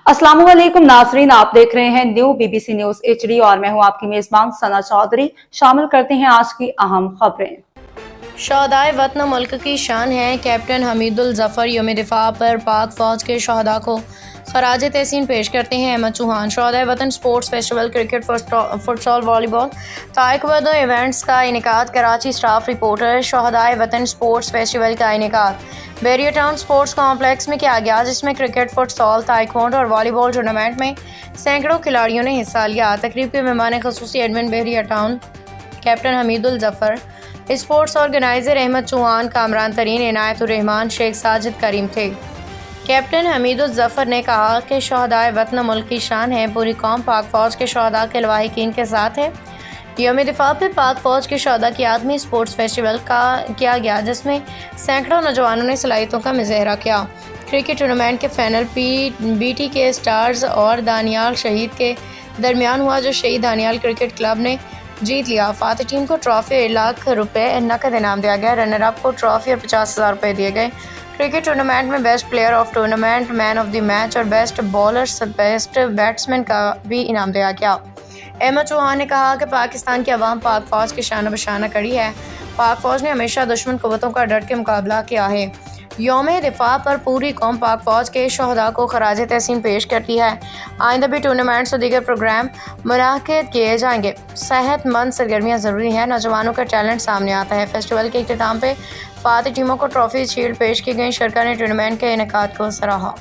अस्सलाम वालेकुम नाजरीन, आप देख रहे हैं न्यू बीबीसी न्यूज HD और मैं हूं आपकी मेजबान सना चौधरी। शामिल करते हैं आज की अहम खबरें। शहदाए वतन मुल्क की शान है। कैप्टन हमीदुल ज़फ़र यौम दिफा पर पाक फ़ौज के शहदा को खराज तहसीन पेश करते हैं अहमद चौहान। शहदाए वतन sports festival, cricket, futsal, volleyball, taekwondo events का इनेकाद। Karachi staff reporter. शहदाए वतन स्पोर्ट्स फेस्टिवल का इनेकाद बैरियर टाउन स्पोर्ट्स कॉम्प्लेक्स में किया गया, जिसमें क्रिकेट, फुटसॉल, ताइक्वांडो और वॉलीबॉल टूर्नामेंट में सैकड़ों खिलाड़ियों ने हिस्सा लिया। तकरीब के मेहमान ख़ुसूसी admin barrier town captain Hamidul Zafar, sports organiser Ahmed Chauhan, Kamran Tareen, Inayatur Rahman, Sheikh Sajid करीम थे। कैप्टन हमीदुल ज़फ़र ने कहा कि शहदाए वतन मुल्क की शान है। पूरी कौम पाक फ़ौज के शहदा के लवाहिकीन के साथ है। यौम दिफा पर पाक फ़ौज के शहदा की आदमी स्पोर्ट्स फेस्टिवल का किया गया, जिसमें सैकड़ों नौजवानों ने सलाहियतों का मुजाहरा किया। क्रिकेट टूर्नामेंट के फाइनल BT के स्टार्स और दानियाल शहीद के दरमियान हुआ, जो शहीद दानियाल क्रिकेट क्लब ने जीत लिया। फातह टीम को ट्रॉफी 1 लाख रुपए नकद इनाम दिया गया। रनर अप को ट्रॉफी और 50,000 रुपये दिए गए। क्रिकेट टूर्नामेंट में best player of tournament, man of the match और बेस्ट बॉलर, बेस्ट बैट्समैन का भी इनाम दिया गया। अहमद चौहान ने कहा कि पाकिस्तान की अवाम पाक फ़ौज की शान बशाना कड़ी है। पाक फ़ौज ने हमेशा दुश्मन क़ुव्वतों का डट के मुकाबला किया है। यौम दिफा पर पूरी कौम पाक फ़ौज के शहदा को खराज तहसीन पेश करती है। आइंदा भी टूर्नामेंट्स और दीगर प्रोग्राम मुनाकिद किए जाएंगे। सेहतमंद सरगर्मियाँ ज़रूरी हैं, नौजवानों का टैलेंट सामने आता है। फेस्टिवल के इख्तिताम पे फातह टीमों को ट्रॉफी शील्ड पेश की गई। शरका ने टूर्नामेंट के इनेकाद को सराहा।